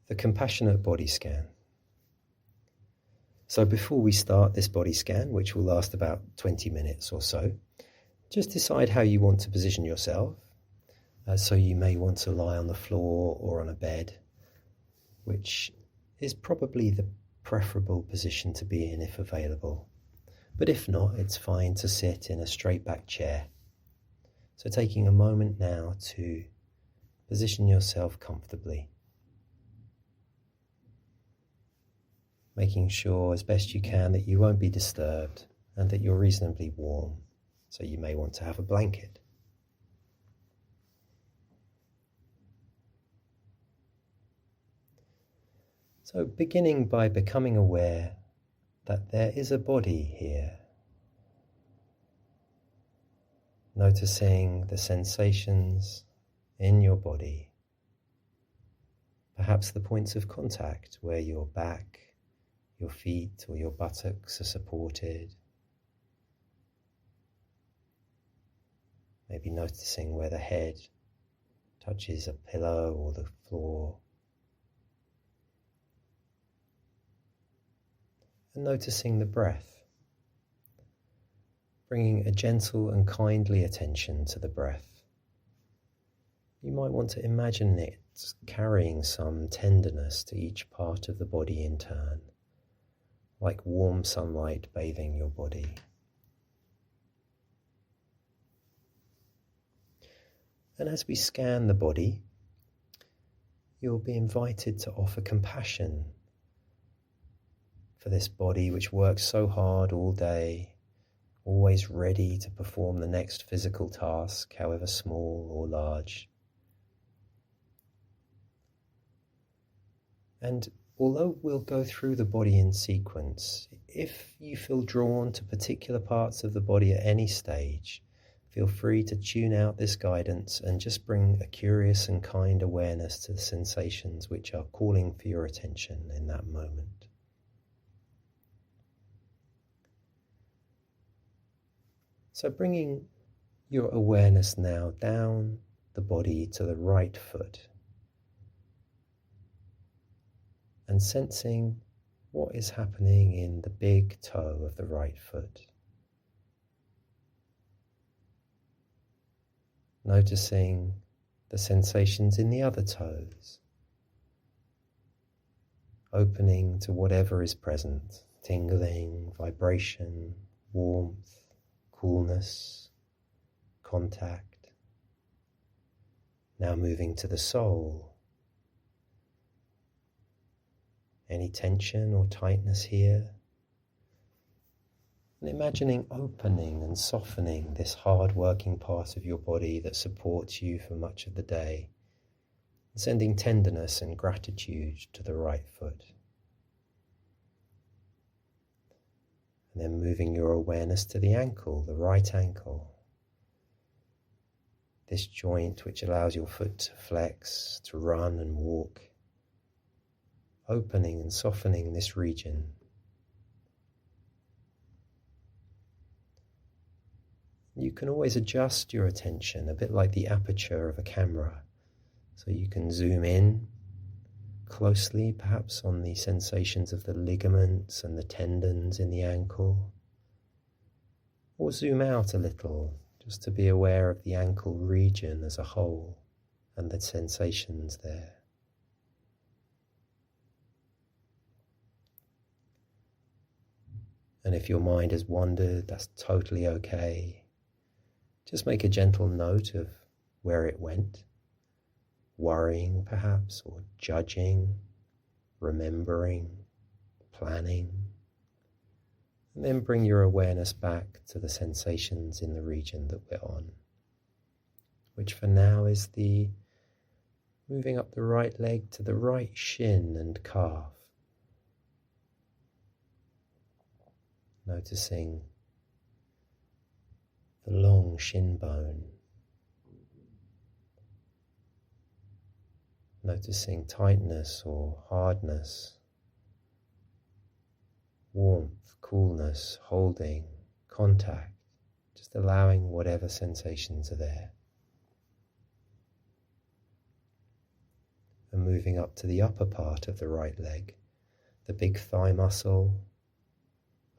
the compassionate body scan. So before we start this body scan, which will last about 20 minutes or so, just decide how you want to position yourself. So you may want to lie on the floor or on a bed, which is probably the preferable position to be in if available. But if not, it's fine to sit in a straight back chair. So taking a moment now to position yourself comfortably. Making sure as best you can that you won't be disturbed and that you're reasonably warm. So you may want to have a blanket. So beginning by becoming aware that there is a body here. Noticing the sensations in your body. Perhaps the points of contact where your back, your feet or your buttocks are supported. Maybe noticing where the head touches a pillow or the floor. And noticing the breath. Bringing a gentle and kindly attention to the breath. You might want to imagine it carrying some tenderness to each part of the body in turn, like warm sunlight bathing your body. And as we scan the body, you'll be invited to offer compassion for this body which works so hard all day, always ready to perform the next physical task, however small or large. And although we'll go through the body in sequence, if you feel drawn to particular parts of the body at any stage, feel free to tune out this guidance and just bring a curious and kind awareness to the sensations which are calling for your attention in that moment. So bringing your awareness now down the body to the right foot and sensing what is happening in the big toe of the right foot. Noticing the sensations in the other toes, opening to whatever is present, tingling, vibration, warmth, coolness, contact. Now moving to the sole. Any tension or tightness here? And imagining opening and softening this hard-working part of your body that supports you for much of the day, and sending tenderness and gratitude to the right foot. And then moving your awareness to the ankle, the right ankle. This joint which allows your foot to flex, to run and walk. Opening and softening this region. You can always adjust your attention, a bit like the aperture of a camera. So you can zoom in closely, perhaps on the sensations of the ligaments and the tendons in the ankle. Or zoom out a little, just to be aware of the ankle region as a whole and the sensations there. And if your mind has wandered, that's totally okay. Just make a gentle note of where it went, worrying perhaps, or judging, remembering, planning. And then bring your awareness back to the sensations in the region that we're on, which for now is the moving up the right leg to the right shin and calf. Noticing the long shin bone. Noticing tightness or hardness, warmth, coolness, holding, contact, just allowing whatever sensations are there. And moving up to the upper part of the right leg, the big thigh muscle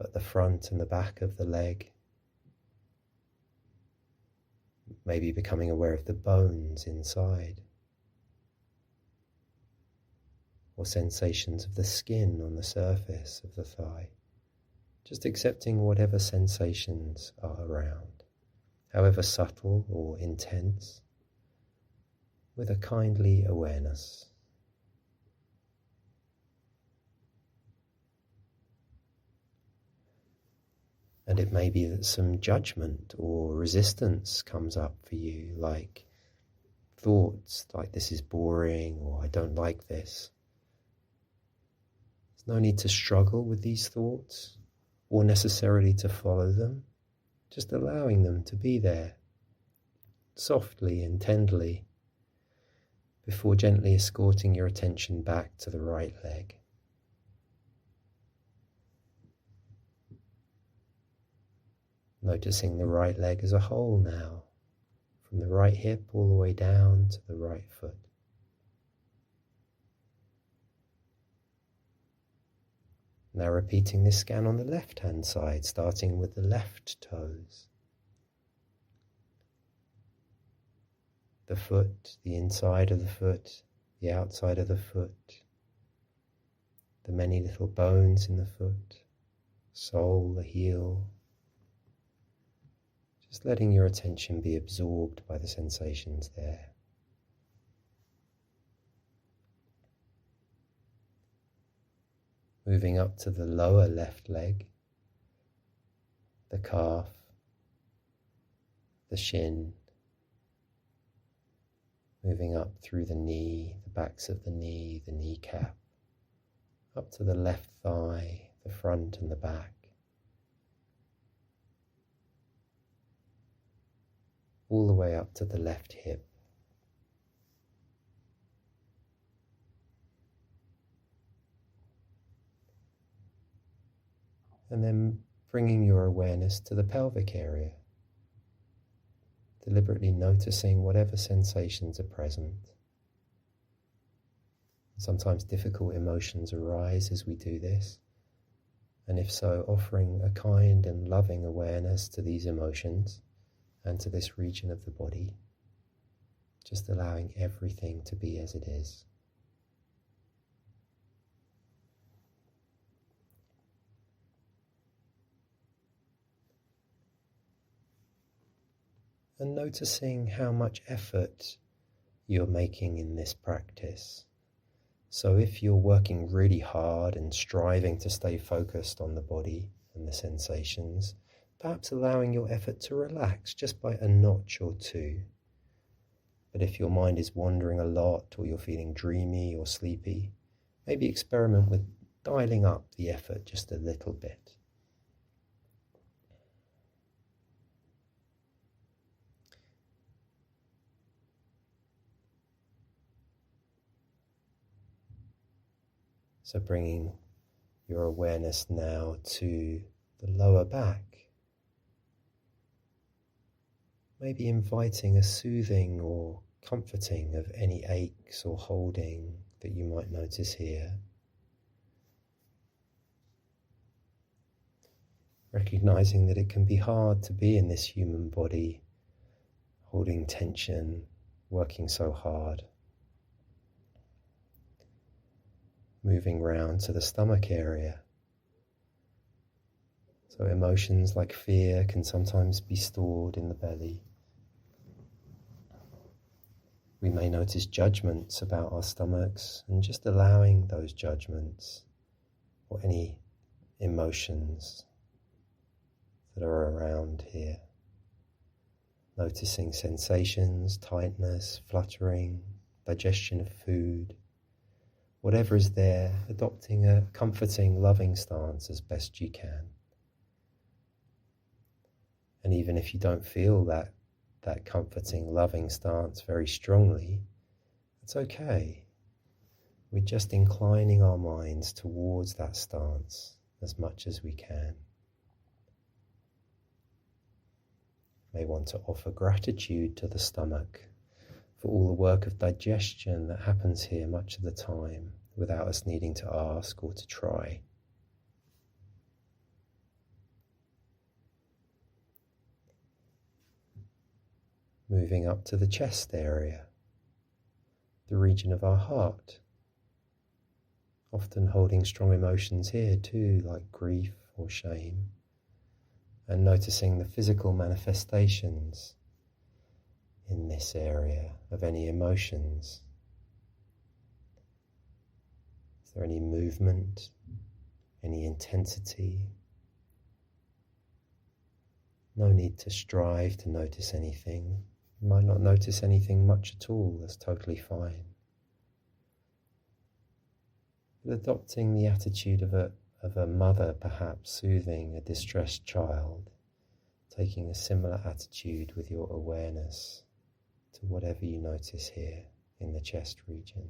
at the front and the back of the leg. Maybe becoming aware of the bones inside, or sensations of the skin on the surface of the thigh. Just accepting whatever sensations are around, however subtle or intense, with a kindly awareness. And it may be that some judgment or resistance comes up for you, like thoughts like this is boring or I don't like this. There's no need to struggle with these thoughts or necessarily to follow them, just allowing them to be there, softly and tenderly, before gently escorting your attention back to the right leg. Noticing the right leg as a whole now, from the right hip all the way down to the right foot. Now repeating this scan on the left-hand side, starting with the left toes. The foot, the inside of the foot, the outside of the foot, the many little bones in the foot, sole, the heel. Just letting your attention be absorbed by the sensations there. Moving up to the lower left leg, the calf, the shin, moving up through the knee, the backs of the knee, the kneecap, up to the left thigh, the front and the back. All the way up to the left hip. And then bringing your awareness to the pelvic area, deliberately noticing whatever sensations are present. Sometimes difficult emotions arise as we do this, and if so, offering a kind and loving awareness to these emotions and to this region of the body, just allowing everything to be as it is. And noticing how much effort you're making in this practice. So if you're working really hard and striving to stay focused on the body and the sensations, perhaps allowing your effort to relax just by a notch or two. But if your mind is wandering a lot, or you're feeling dreamy or sleepy, maybe experiment with dialing up the effort just a little bit. So bringing your awareness now to the lower back. Maybe inviting a soothing or comforting of any aches or holding that you might notice here. Recognizing that it can be hard to be in this human body, holding tension, working so hard. Moving round to the stomach area. So emotions like fear can sometimes be stored in the belly. We may notice judgments about our stomachs, and just allowing those judgments or any emotions that are around here. Noticing sensations, tightness, fluttering, digestion of food. Whatever is there, adopting a comforting, loving stance as best you can. And even if you don't feel that comforting, loving stance very strongly, it's okay. We're just inclining our minds towards that stance as much as we can. May want to offer gratitude to the stomach for all the work of digestion that happens here much of the time without us needing to ask or to try. Moving up to the chest area, the region of our heart, often holding strong emotions here too, like grief or shame, and noticing the physical manifestations in this area of any emotions. Is there any movement, any intensity? No need to strive to notice anything. You might not notice anything much at all, that's totally fine. But adopting the attitude of a mother perhaps soothing a distressed child, taking a similar attitude with your awareness to whatever you notice here in the chest region.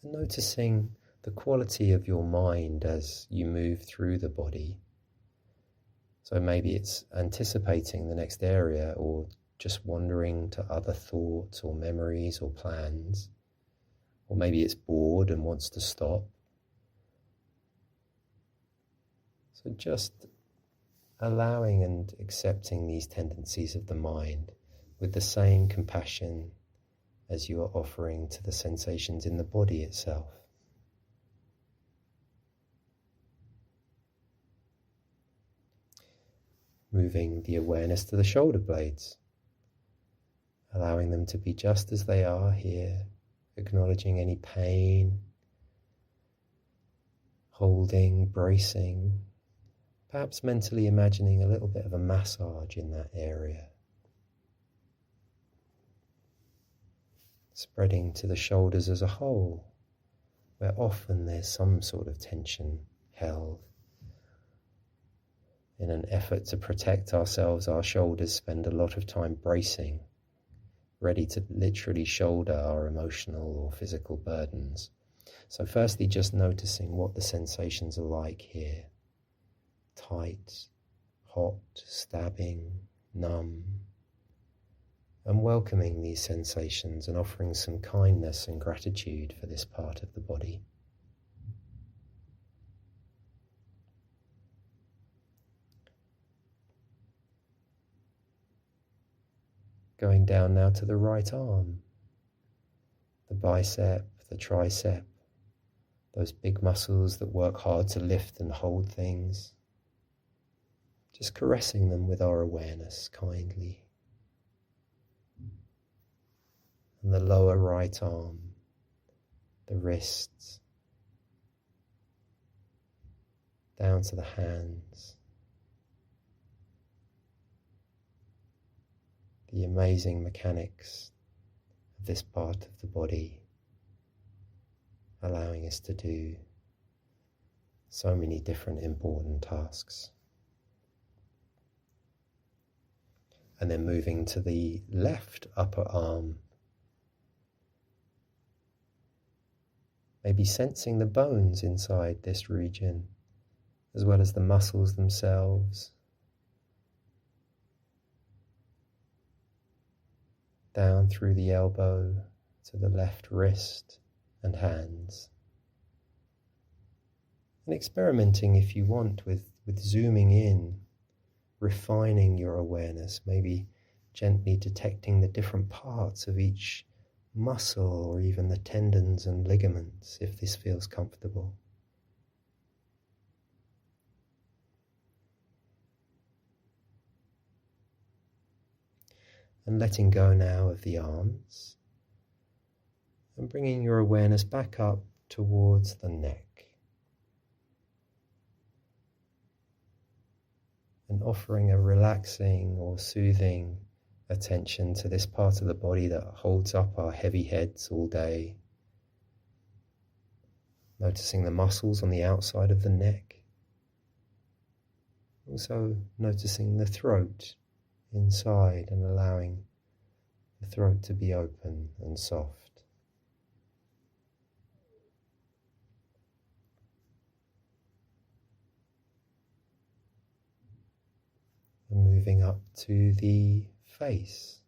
And noticing the quality of your mind as you move through the body. So maybe it's anticipating the next area, or just wandering to other thoughts or memories or plans. Or maybe it's bored and wants to stop. So just allowing and accepting these tendencies of the mind with the same compassion as you are offering to the sensations in the body itself. Moving the awareness to the shoulder blades, allowing them to be just as they are here, acknowledging any pain, holding, bracing, perhaps mentally imagining a little bit of a massage in that area. Spreading to the shoulders as a whole, where often there's some sort of tension held. In an effort to protect ourselves, our shoulders spend a lot of time bracing, ready to literally shoulder our emotional or physical burdens. So firstly, just noticing what the sensations are like here. Tight, hot, stabbing, numb. And welcoming these sensations and offering some kindness and gratitude for this part of the body. Going down now to the right arm, the bicep, the tricep, those big muscles that work hard to lift and hold things. Just caressing them with our awareness kindly. And the lower right arm, the wrists, down to the hands. The amazing mechanics of this part of the body, allowing us to do so many different important tasks. And then moving to the left upper arm, maybe sensing the bones inside this region, as well as the muscles themselves. Down through the elbow to the left wrist and hands. And experimenting, if you want, with zooming in, refining your awareness, maybe gently detecting the different parts of each muscle or even the tendons and ligaments, if this feels comfortable. And letting go now of the arms and bringing your awareness back up towards the neck. And offering a relaxing or soothing attention to this part of the body that holds up our heavy heads all day. Noticing the muscles on the outside of the neck. Also noticing the throat inside and allowing the throat to be open and soft. moving up to the face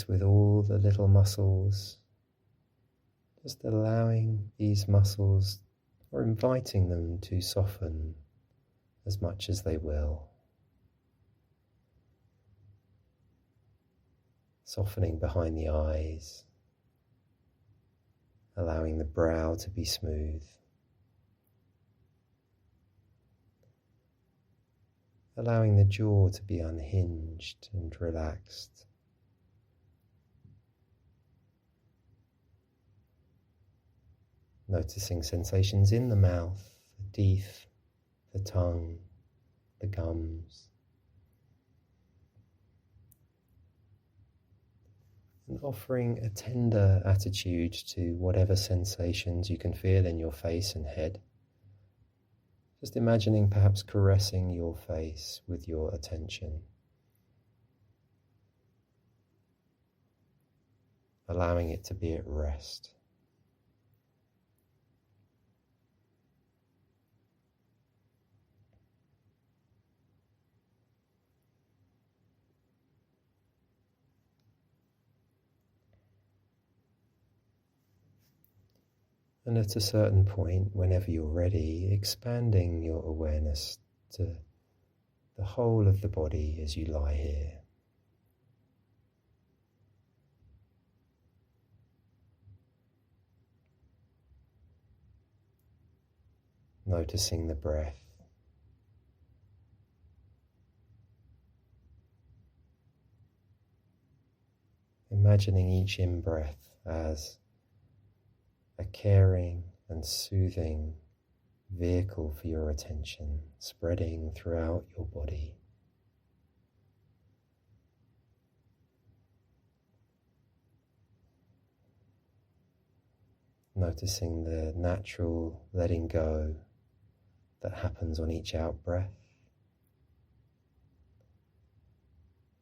with all the little muscles, just allowing these muscles or inviting them to soften as much as they will. Softening behind the eyes, allowing the brow to be smooth, allowing the jaw to be unhinged and relaxed. Noticing sensations in the mouth, the teeth, the tongue, the gums. And offering a tender attitude to whatever sensations you can feel in your face and head. Just imagining perhaps caressing your face with your attention. Allowing it to be at rest. And at a certain point, whenever you're ready, expanding your awareness to the whole of the body as you lie here. Noticing the breath. Imagining each in-breath as a caring and soothing vehicle for your attention, spreading throughout your body. Noticing the natural letting go that happens on each out-breath.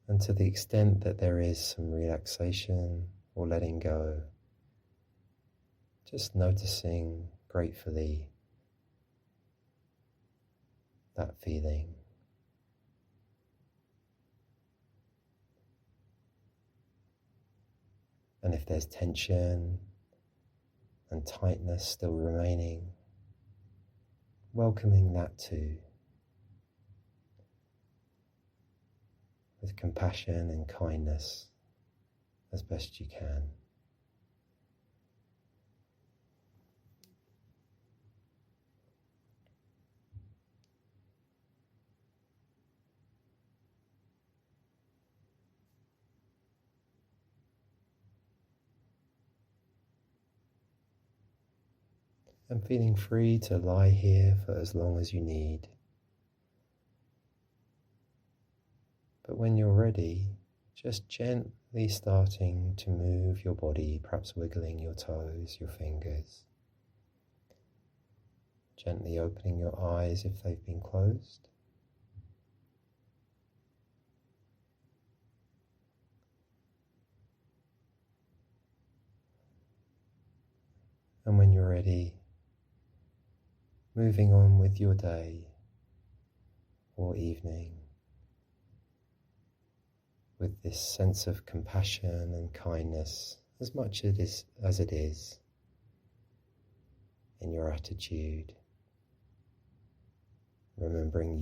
And to the extent that there is some relaxation or letting go, just noticing gratefully that feeling. And if there's tension and tightness still remaining, welcoming that too, with compassion and kindness as best you can. And feeling free to lie here for as long as you need. But when you're ready, just gently starting to move your body, perhaps wiggling your toes, your fingers. Gently opening your eyes if they've been closed. And when you're ready, moving on with your day or evening with this sense of compassion and kindness as much as it is in your attitude, remembering